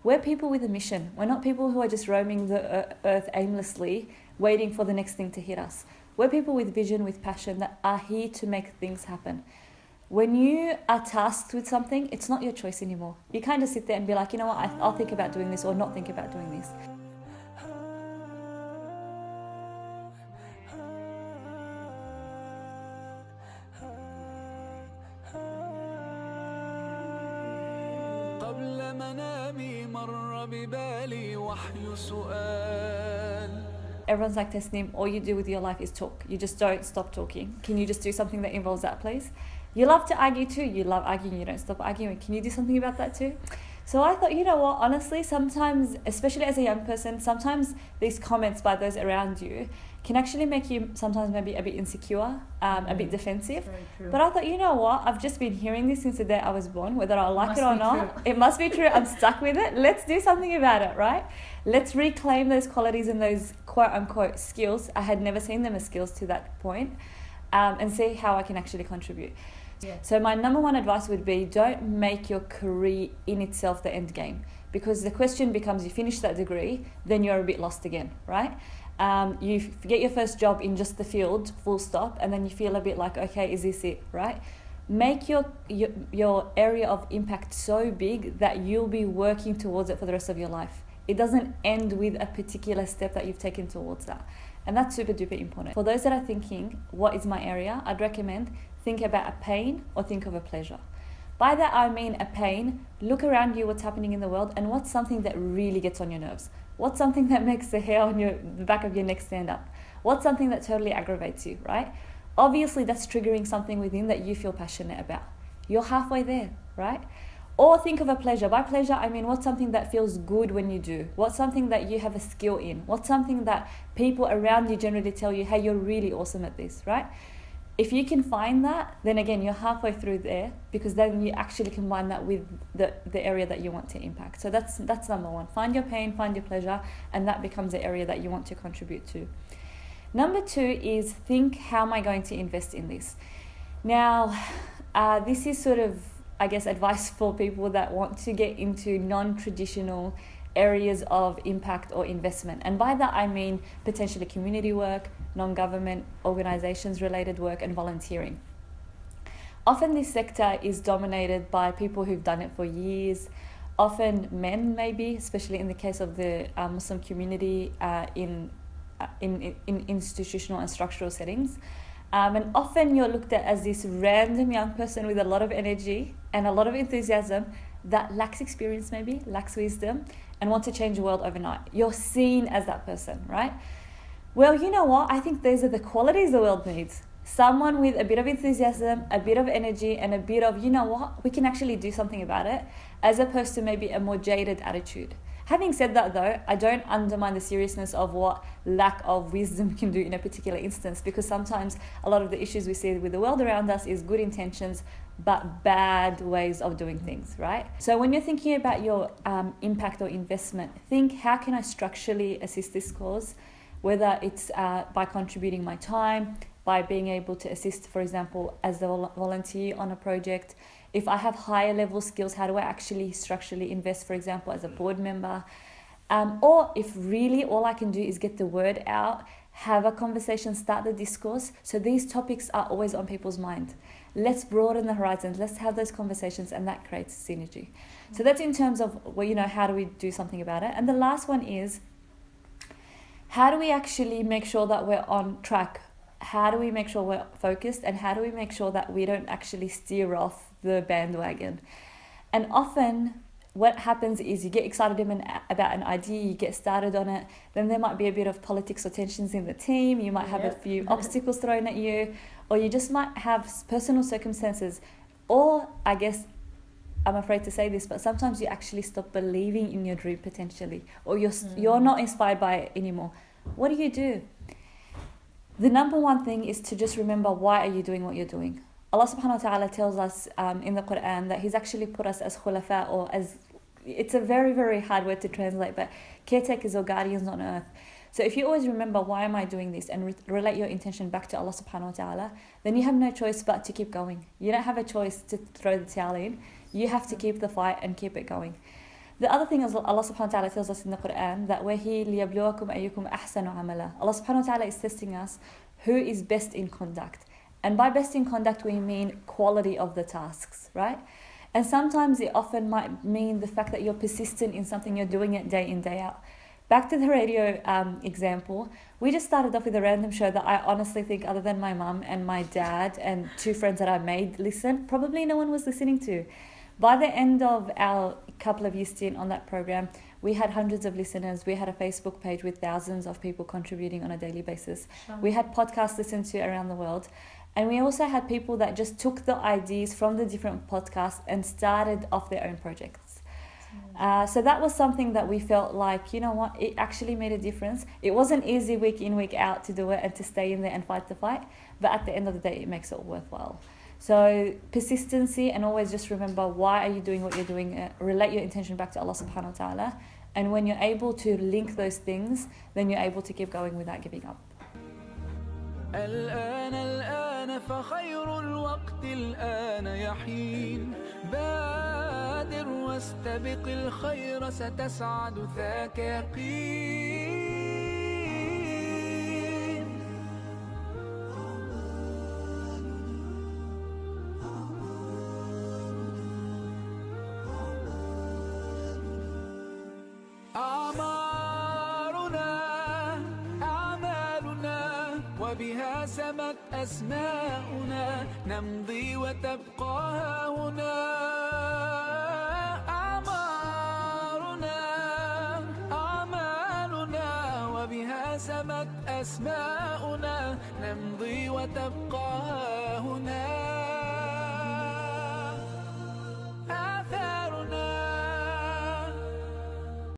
We're people with a mission. We're not people who are just roaming the earth aimlessly, waiting for the next thing to hit us. We're people with vision, with passion, that are here to make things happen. When you are tasked with something, it's not your choice anymore. You can't just sit there and be like, you know what, I'll think about doing this or not think about doing this. قبل منامي مر ببالي وحي سؤال. Everyone's like, Tasneem, all you do with your life is talk. You just don't stop talking. Can you just do something that involves that, please? You love to argue too. You love arguing. You don't stop arguing. Can you do something about that too? So I thought, you know what, honestly, sometimes, especially as a young person, sometimes these comments by those around you can actually make you sometimes maybe a bit insecure, a bit defensive. But I thought, you know what, I've just been hearing this since the day I was born, whether I like it or not. It must be true. I'm stuck with it. Let's do something about it, right? Let's reclaim those qualities and those quote unquote skills. I had never seen them as skills to that point, and see how I can actually contribute. Yeah. So my number one advice would be, don't make your career in itself the end game, because the question becomes, you finish that degree, then you're a bit lost again, right? You get your first job in just the field, full stop, and then you feel a bit like, okay, is this it, right? Make your area of impact so big that you'll be working towards it for the rest of your life. It doesn't end with a particular step that you've taken towards that. And that's super duper important. For those that are thinking, what is my area? I'd recommend think about a pain or think of a pleasure. By that I mean a pain, look around you, what's happening in the world, and what's something that really gets on your nerves? What's something that makes the hair on the back of your neck stand up? What's something that totally aggravates you, right? Obviously that's triggering something within that you feel passionate about. You're halfway there, right? Or think of a pleasure. By pleasure, I mean what's something that feels good when you do? What's something that you have a skill in? What's something that people around you generally tell you, hey, you're really awesome at this, right? If you can find that, then again, you're halfway through there, because then you actually combine that with the area that you want to impact. So that's number one. Find your pain, find your pleasure, and that becomes the area that you want to contribute to. Number two is think, how am I going to invest in this? Now, this is sort of, I guess, advice for people that want to get into non-traditional areas of impact or investment. And by that I mean potentially community work, non-government organizations related work, and volunteering. Often this sector is dominated by people who've done it for years, often men maybe, especially in the case of the Muslim community in institutional and structural settings. And often you're looked at as this random young person with a lot of energy and a lot of enthusiasm that lacks experience maybe, lacks wisdom, and wants to change the world overnight. You're seen as that person, right? Well, you know what? I think those are the qualities the world needs. Someone with a bit of enthusiasm, a bit of energy, and a bit of, you know what, we can actually do something about it, as opposed to maybe a more jaded attitude. Having said that though, I don't undermine the seriousness of what lack of wisdom can do in a particular instance, because sometimes a lot of the issues we see with the world around us is good intentions, but bad ways of doing things, right? So when you're thinking about your impact or investment, think, how can I structurally assist this cause? Whether it's by contributing my time, by being able to assist, for example, as a volunteer on a project. If I have higher level skills, how do I actually structurally invest, for example, as a board member? Or if really all I can do is get the word out, have a conversation, start the discourse. So these topics are always on people's mind. Let's broaden the horizons. Let's have those conversations, and that creates synergy. So that's in terms of, well, you know, how do we do something about it? And the last one is, how do we actually make sure that we're on track? How do we make sure we're focused? And how do we make sure that we don't actually steer off the bandwagon? And often what happens is you get excited about an idea, you get started on it, then there might be a bit of politics or tensions in the team, you might have a few obstacles thrown at you, or you just might have personal circumstances, or I guess, I'm afraid to say this, but sometimes you actually stop believing in your dream potentially, or you're not inspired by it anymore. What do? The number one thing is to just remember, why are you doing what you're doing? Allah subhanahu wa ta'ala tells us in the Quran that He's actually put us as khulafa, or as, it's a very, very hard word to translate, but caretakers or guardians on earth. So if you always remember, why am I doing this, and relate your intention back to Allah subhanahu wa ta'ala, then you have no choice but to keep going. You don't have a choice to throw the towel in. You have to keep the fight and keep it going. The other thing is Allah subhanahu wa ta'ala tells us in the Quran that وَهِي لِيَبْلُوَكُمْ أَيُّكُمْ أَحْسَنُ عَمَلًا. Allah subhanahu wa ta'ala is testing us who is best in conduct. And by best in conduct, we mean quality of the tasks, right? And sometimes it often might mean the fact that you're persistent in something, you're doing it day in, day out. Back to the radio example, we just started off with a random show that I honestly think, other than my mum and my dad and 2 friends that I made listen, probably no one was listening to. By the end of our couple of years stint on that program, we had hundreds of listeners. We had a Facebook page with thousands of people contributing on a daily basis. We had podcasts listened to around the world. And we also had people that just took the ideas from the different podcasts and started off their own projects. So that was something that we felt like, you know what, it actually made a difference. It wasn't easy week in, week out to do it and to stay in there and fight the fight. But at the end of the day, it makes it worthwhile. So persistency, and always just remember, why are you doing what you're doing? Relate your intention back to Allah subhanahu wa ta'ala. And when you're able to link those things, then you're able to keep going without giving up. الآن فخير الوقت الآن يحين بادر واستبق الخير ستسعد ذاك يقين وبها سمت أسماؤنا نمضي وتبقى هنا أعمالنا وبها سمت أسماؤنا نمضي وتبقى هنا